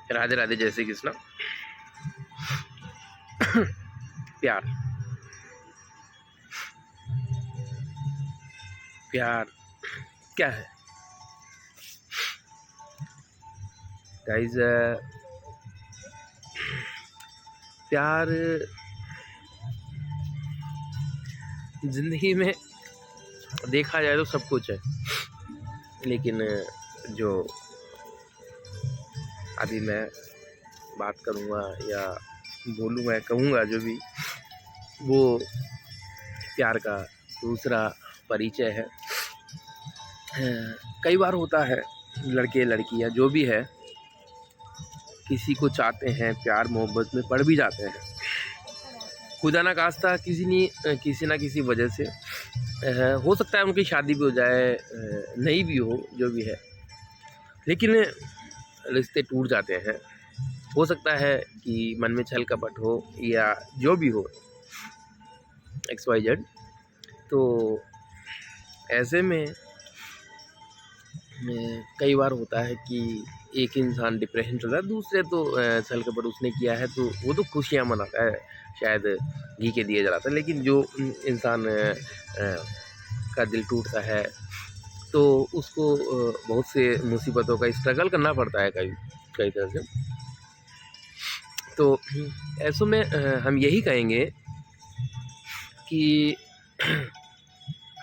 राधे राधे, जय श्री कृष्ण। प्यार प्यार क्या है गाइस? प्यार जिंदगी में देखा जाए तो सब कुछ है, लेकिन जो अभी मैं बात करूँगा या बोलूँगा, कहूँगा जो भी, वो प्यार का दूसरा परिचय है। कई बार होता है लड़के लड़कियां जो भी है किसी को चाहते हैं, प्यार मोहब्बत में पड़ भी जाते हैं, खुदा ना खास्ता किसी ना किसी वजह से हो सकता है उनकी शादी भी हो जाए, नहीं भी हो, जो भी है, लेकिन रिश्ते टूट जाते हैं। हो सकता है कि मन में छल कपट हो या जो भी हो, XYZ। तो ऐसे में कई बार होता है कि एक इंसान डिप्रेशन चल रहा है, दूसरे तो छल कपट उसने किया है तो वो तो खुशियाँ मनाता है, शायद घी के दिए जलाता है। लेकिन जो इंसान का दिल टूटता है तो उसको बहुत से मुसीबतों का स्ट्रगल करना पड़ता है कई तरह से। तो ऐसों में हम यही कहेंगे कि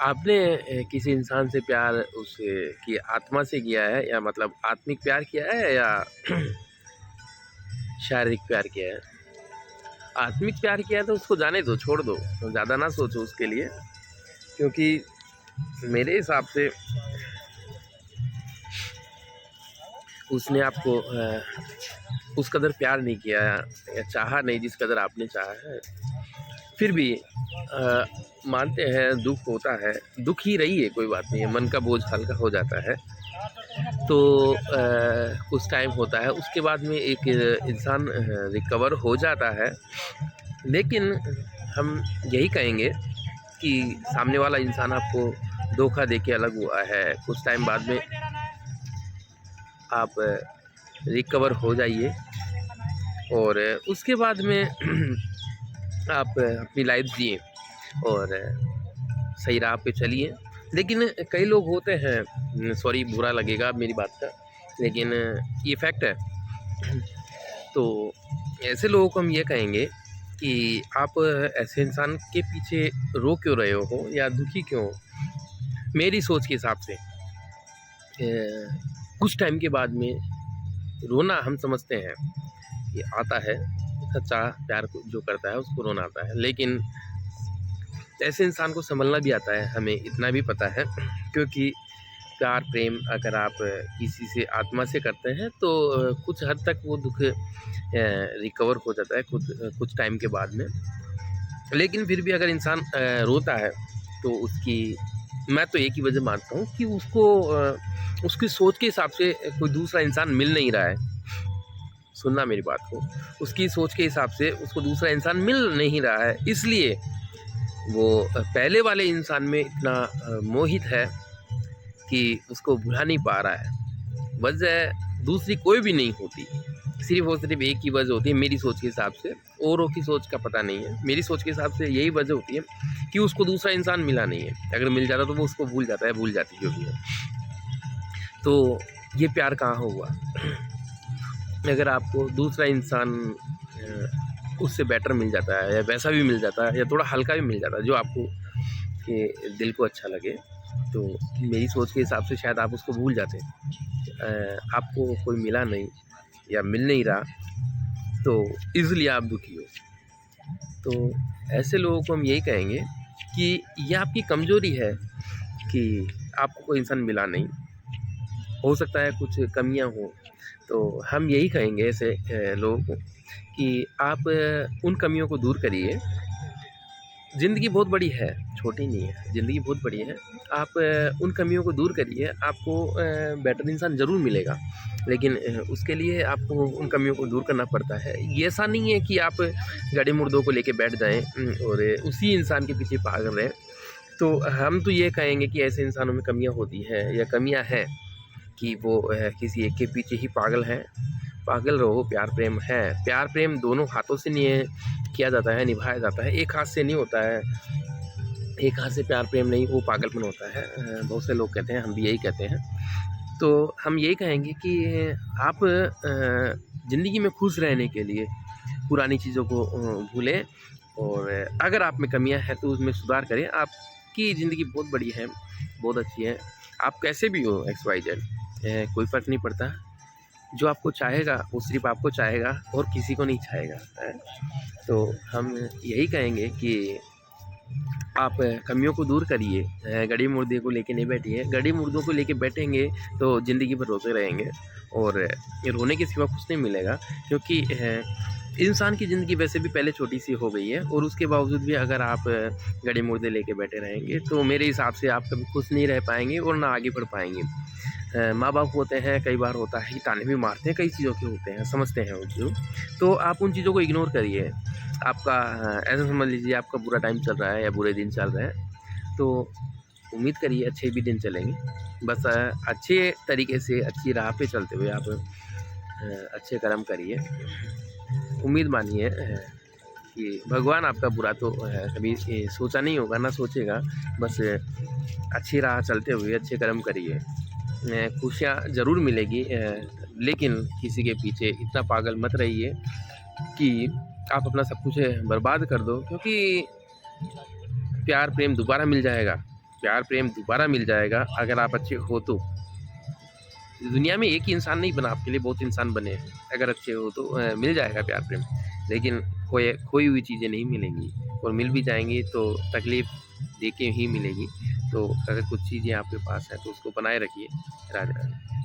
आपने किसी इंसान से प्यार उसकी आत्मा से किया है, या मतलब आत्मिक प्यार किया है, या शारीरिक प्यार किया है? आत्मिक प्यार किया है तो उसको जाने दो, छोड़ दो, ज़्यादा ना सोचो उसके लिए, क्योंकि मेरे हिसाब से उसने आपको उस कदर प्यार नहीं किया या चाहा नहीं जिस कदर आपने चाहा है। फिर भी मानते हैं दुख होता है, दुख ही रही है, कोई बात नहीं है, मन का बोझ हल्का हो जाता है। तो कुछ टाइम होता है, उसके बाद में एक इंसान रिकवर हो जाता है। लेकिन हम यही कहेंगे कि सामने वाला इंसान आपको धोखा देके अलग हुआ है, कुछ टाइम बाद में आप रिकवर हो जाइए और उसके बाद में आप अपनी लाइफ जिए और सही राह पे चलिए। लेकिन कई लोग होते हैं, सॉरी बुरा लगेगा मेरी बात का, लेकिन ये फैक्ट है। तो ऐसे लोगों को हम ये कहेंगे कि आप ऐसे इंसान के पीछे रो क्यों रहे हो या दुखी क्यों हो? मेरी सोच के हिसाब से कुछ टाइम के बाद में रोना हम समझते हैं कि आता है, सच्चा प्यार जो करता है उसको रोना आता है, लेकिन ऐसे इंसान को संभलना भी आता है, हमें इतना भी पता है। क्योंकि प्यार प्रेम अगर आप किसी से आत्मा से करते हैं तो कुछ हद तक वो दुख रिकवर हो जाता है कुछ टाइम के बाद में। लेकिन फिर भी अगर इंसान रोता है तो मैं तो एक ही वजह मानता हूँ कि उसको उसकी सोच के हिसाब से कोई दूसरा इंसान मिल नहीं रहा है। सुनना मेरी बात को, उसकी सोच के हिसाब से उसको दूसरा इंसान मिल नहीं रहा है, इसलिए वो पहले वाले इंसान में इतना मोहित है कि उसको भुला नहीं पा रहा है। वजह दूसरी कोई भी नहीं होती, सिर्फ और सिर्फ एक ही वजह होती है मेरी सोच के हिसाब से, औरों की सोच का पता नहीं है। मेरी सोच के हिसाब से यही वजह होती है कि उसको दूसरा इंसान मिला नहीं है। अगर मिल जाता तो वो उसको भूल जाता है, भूल जाती जो भी है। तो ये प्यार कहाँ हुआ? अगर आपको दूसरा इंसान उससे बेटर मिल जाता है या वैसा भी मिल जाता है या थोड़ा हल्का भी मिल जाता है जो आपको के दिल को अच्छा लगे, तो मेरी सोच के हिसाब से शायद आप उसको भूल जाते हैं। आपको कोई मिला नहीं या मिल नहीं रहा तो इसलिए आप दुखी हो। तो ऐसे लोगों को हम यही कहेंगे कि यह आपकी कमज़ोरी है कि आपको कोई इंसान मिला नहीं। हो सकता है कुछ कमियां हो, तो हम यही कहेंगे ऐसे लोगों को कि आप उन कमियों को दूर करिए। ज़िंदगी बहुत बड़ी है, छोटी नहीं है, ज़िंदगी बहुत बड़ी है। आप उन कमियों को दूर करिए, आपको बेटर इंसान ज़रूर मिलेगा, लेकिन उसके लिए आपको उन कमियों को दूर करना पड़ता है। ये ऐसा नहीं है कि आप गड्ढे मुर्दों को लेके बैठ जाएँ और उसी इंसान के पीछे पागल रहें। तो हम तो ये कहेंगे कि ऐसे इंसानों में कमियाँ होती हैं या कमियाँ हैं कि वो किसी एक के पीछे ही पागल हैं पागल रहो, प्यार प्रेम है। प्यार प्रेम दोनों हाथों से नहीं किया जाता है, निभाया जाता है, एक हाथ से नहीं होता है। एक हाथ से प्यार प्रेम नहीं, वो पागलपन होता है। बहुत से लोग कहते हैं, हम भी यही कहते हैं। तो हम यही कहेंगे कि आप ज़िंदगी में खुश रहने के लिए पुरानी चीज़ों को भूलें, और अगर आप में कमियां हैं तो उसमें सुधार करें। आपकी ज़िंदगी बहुत बड़ी है, बहुत अच्छी है। आप कैसे भी हो, एक्स वाई जेड, कोई फ़र्क नहीं पड़ता। जो आपको चाहेगा वो सिर्फ आपको चाहेगा और किसी को नहीं चाहेगा, है। तो हम यही कहेंगे कि आप कमियों को दूर करिए, गड़ी मुर्दे को लेके नहीं बैठिए। गड़ी मुर्दों को लेके बैठेंगे तो ज़िंदगी भर रोते रहेंगे, और रोने के सिवा कुछ नहीं मिलेगा। क्योंकि इंसान की ज़िंदगी वैसे भी पहले छोटी सी हो गई है, और उसके बावजूद भी अगर आप गड़ी मुर्दे लेके बैठे रहेंगे तो मेरे हिसाब से आप कभी खुश नहीं रह पाएंगे और ना आगे बढ़ पाएंगे। माँ बाप होते हैं, कई बार होता है कि ताने भी मारते हैं, कई चीज़ों के होते हैं, समझते हैं वो चीज़ों। तो आप उन चीज़ों को इग्नोर करिए। आपका ऐसा समझ लीजिए आपका बुरा टाइम चल रहा है या बुरे दिन चल रहे हैं, तो उम्मीद करिए अच्छे भी दिन चलेंगे। बस अच्छे तरीके से, अच्छी राह पे चलते हुए आप अच्छे कर्म करिए। उम्मीद मानिए कि भगवान आपका बुरा तो कभी सोचा नहीं होगा, ना सोचेगा। बस अच्छी राह चलते हुए अच्छे कर्म करिए। खुशियाँ ज़रूर मिलेगी, लेकिन किसी के पीछे इतना पागल मत रहिए कि आप अपना सब कुछ बर्बाद कर दो। क्योंकि प्यार प्रेम दोबारा मिल जाएगा, प्यार प्रेम दोबारा मिल जाएगा अगर आप अच्छे हो तो। दुनिया में एक ही इंसान नहीं बना आपके लिए, बहुत इंसान बने हैं। अगर अच्छे हो तो मिल जाएगा प्यार प्रेम, लेकिन खोई हुई चीज़ें नहीं मिलेंगी, और मिल भी जाएंगी तो तकलीफ़ दे के ही मिलेगी। तो अगर कुछ चीज़ें आपके पास हैं तो उसको बनाए रखिए। राधे राधे।